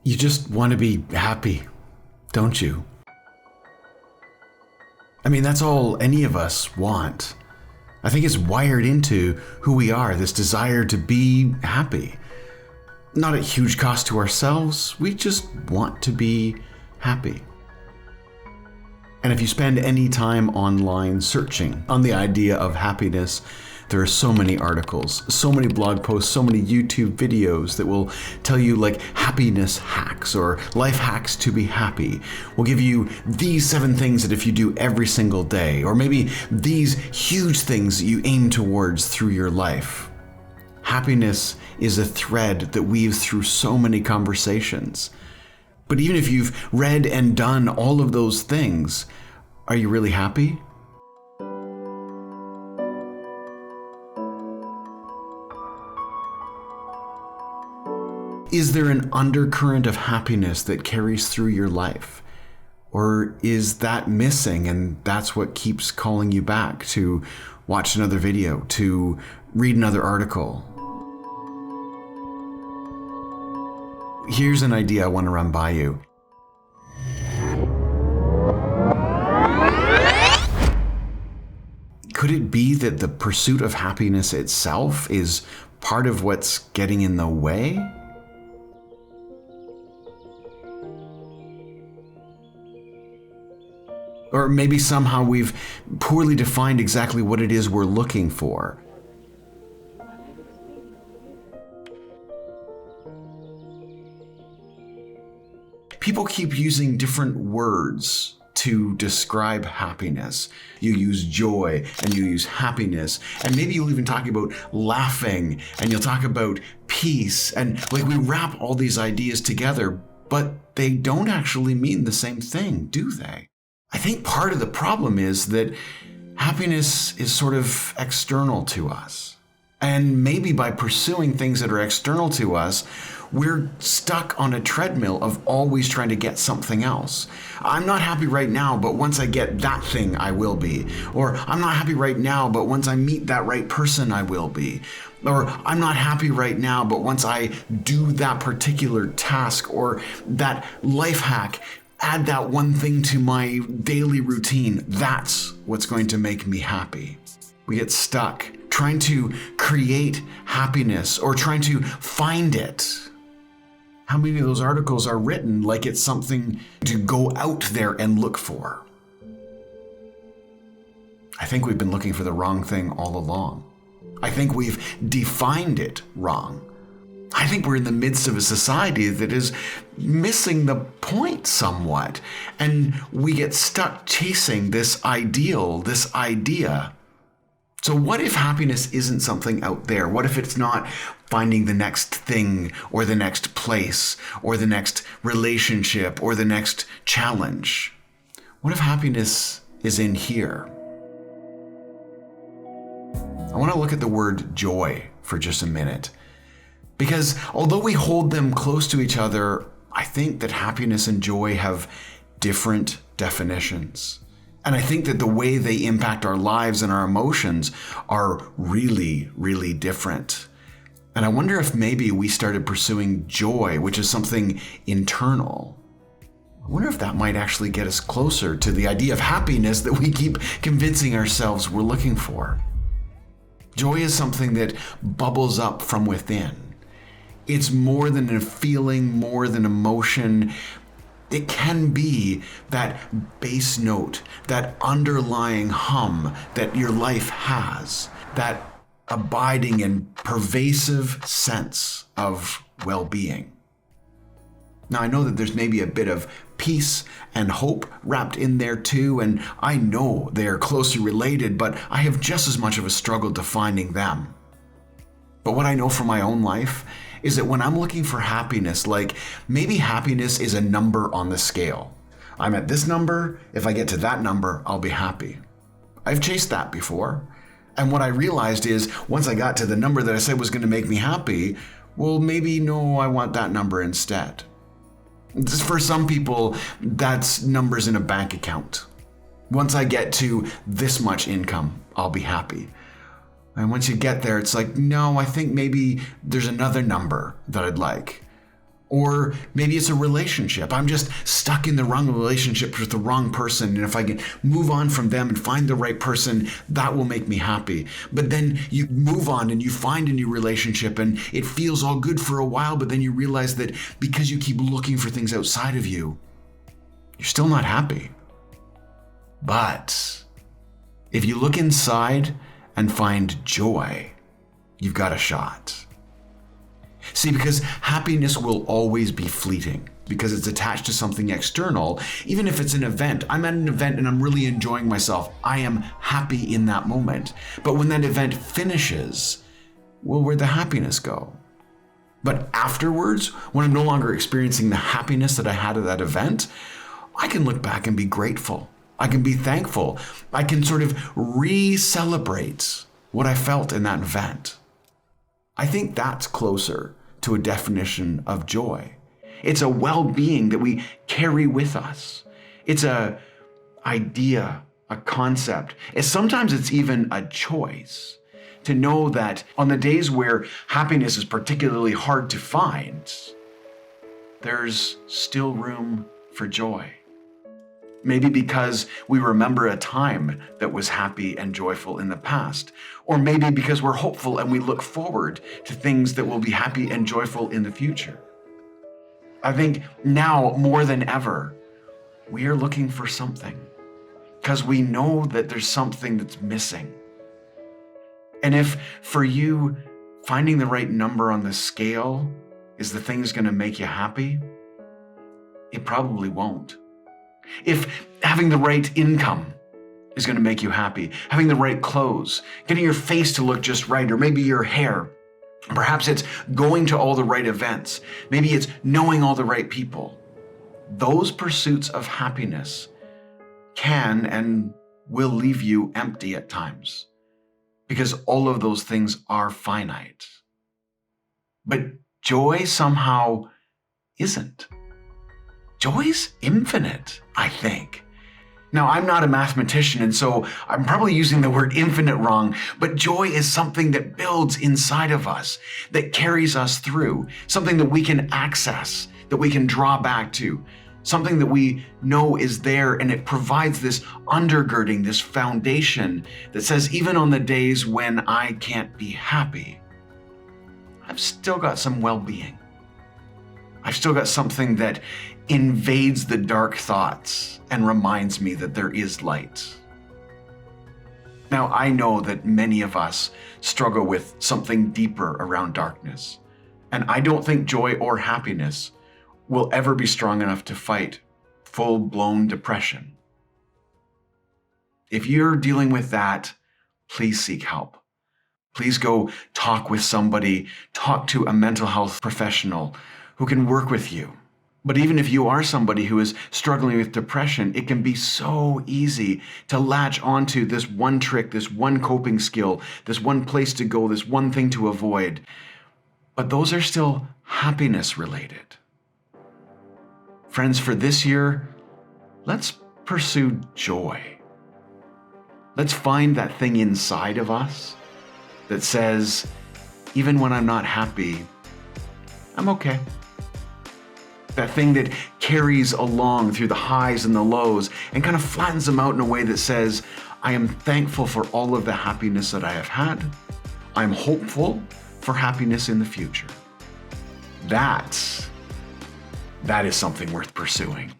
You just want to be happy, don't you? I mean, that's all any of us want. I think it's wired into who we are, this desire to be happy. Not at huge cost to ourselves, we just want to be happy. And if you spend any time online searching on the idea of happiness, there are so many articles, so many blog posts, so many YouTube videos that will tell you like happiness hacks or life hacks to be happy. Will give you these 7 things that if you do every single day, or maybe these huge things that you aim towards through your life. Happiness is a thread that weaves through so many conversations. But even if you've read and done all of those things, are you really happy? Is there an undercurrent of happiness that carries through your life? Or is that missing and that's what keeps calling you back to watch another video, to read another article? Here's an idea I want to run by you. Could it be that the pursuit of happiness itself is part of what's getting in the way? Or maybe somehow we've poorly defined exactly what it is we're looking for. People keep using different words to describe happiness. You use joy and you use happiness, and maybe you'll even talk about laughing and you'll talk about peace, and like we wrap all these ideas together, but they don't actually mean the same thing, do they? I think part of the problem is that happiness is sort of external to us. And maybe by pursuing things that are external to us, we're stuck on a treadmill of always trying to get something else. I'm not happy right now, but once I get that thing, I will be. Or I'm not happy right now, but once I meet that right person, I will be. Or I'm not happy right now, but once I do that particular task or that life hack, add that one thing to my daily routine, that's what's going to make me happy. We get stuck trying to create happiness or trying to find it. How many of those articles are written like it's something to go out there and look for? I think we've been looking for the wrong thing all along. I think we've defined it wrong. I think we're in the midst of a society that is missing the point somewhat, and we get stuck chasing this ideal, this idea. So what if happiness isn't something out there? What if it's not finding the next thing or the next place or the next relationship or the next challenge? What if happiness is in here? I want to look at the word joy for just a minute. Because although we hold them close to each other, I think that happiness and joy have different definitions. And I think that the way they impact our lives and our emotions are really, really different. And I wonder if maybe we started pursuing joy, which is something internal. I wonder if that might actually get us closer to the idea of happiness that we keep convincing ourselves we're looking for. Joy is something that bubbles up from within. It's more than a feeling, more than emotion. It can be that bass note, that underlying hum that your life has, that abiding and pervasive sense of well-being. Now, I know that there's maybe a bit of peace and hope wrapped in there too, and I know they are closely related, but I have just as much of a struggle defining them. But what I know from my own life is that when I'm looking for happiness, like maybe happiness is a number on the scale. I'm at this number, if I get to that number, I'll be happy. I've chased that before. And what I realized is once I got to the number that I said was going to make me happy, well, maybe no, I want that number instead. For some people, that's numbers in a bank account. Once I get to this much income, I'll be happy. And once you get there, it's like, no, I think maybe there's another number that I'd like. Or maybe it's a relationship. I'm just stuck in the wrong relationship with the wrong person. And if I can move on from them and find the right person, that will make me happy. But then you move on and you find a new relationship and it feels all good for a while. But then you realize that because you keep looking for things outside of you, you're still not happy. But if you look inside and find joy, you've got a shot. See, because happiness will always be fleeting because it's attached to something external. Even if it's an event, I'm at an event and I'm really enjoying myself. I am happy in that moment. But when that event finishes, well, where'd the happiness go? But afterwards, when I'm no longer experiencing the happiness that I had at that event, I can look back and be grateful. I can be thankful. I can sort of re-celebrate what I felt in that event. I think that's closer to a definition of joy. It's a well-being that we carry with us. It's an idea, a concept. Sometimes it's even a choice to know that on the days where happiness is particularly hard to find, there's still room for joy. Maybe because we remember a time that was happy and joyful in the past. Or maybe because we're hopeful and we look forward to things that will be happy and joyful in the future. I think now more than ever, we are looking for something because we know that there's something that's missing. And if for you, finding the right number on the scale is the thing that's going to make you happy, it probably won't. If having the right income is going to make you happy, having the right clothes, getting your face to look just right, or maybe your hair, perhaps it's going to all the right events, maybe it's knowing all the right people. Those pursuits of happiness can and will leave you empty at times because all of those things are finite. But joy somehow isn't. Joy's infinite, I think. Now, I'm not a mathematician, and so I'm probably using the word infinite wrong, but joy is something that builds inside of us, that carries us through, something that we can access, that we can draw back to, something that we know is there, and it provides this undergirding, this foundation that says, even on the days when I can't be happy, I've still got some well-being. I've still got something that invades the dark thoughts and reminds me that there is light. Now, I know that many of us struggle with something deeper around darkness, and I don't think joy or happiness will ever be strong enough to fight full-blown depression. If you're dealing with that, please seek help. Please go talk with somebody, talk to a mental health professional who can work with you. But even if you are somebody who is struggling with depression, it can be so easy to latch onto this one trick, this one coping skill, this one place to go, this one thing to avoid. But those are still happiness related. Friends, for this year, let's pursue joy. Let's find that thing inside of us that says, even when I'm not happy, I'm okay. That thing that carries along through the highs and the lows and kind of flattens them out in a way that says, I am thankful for all of the happiness that I have had. I'm hopeful for happiness in the future. That is something worth pursuing.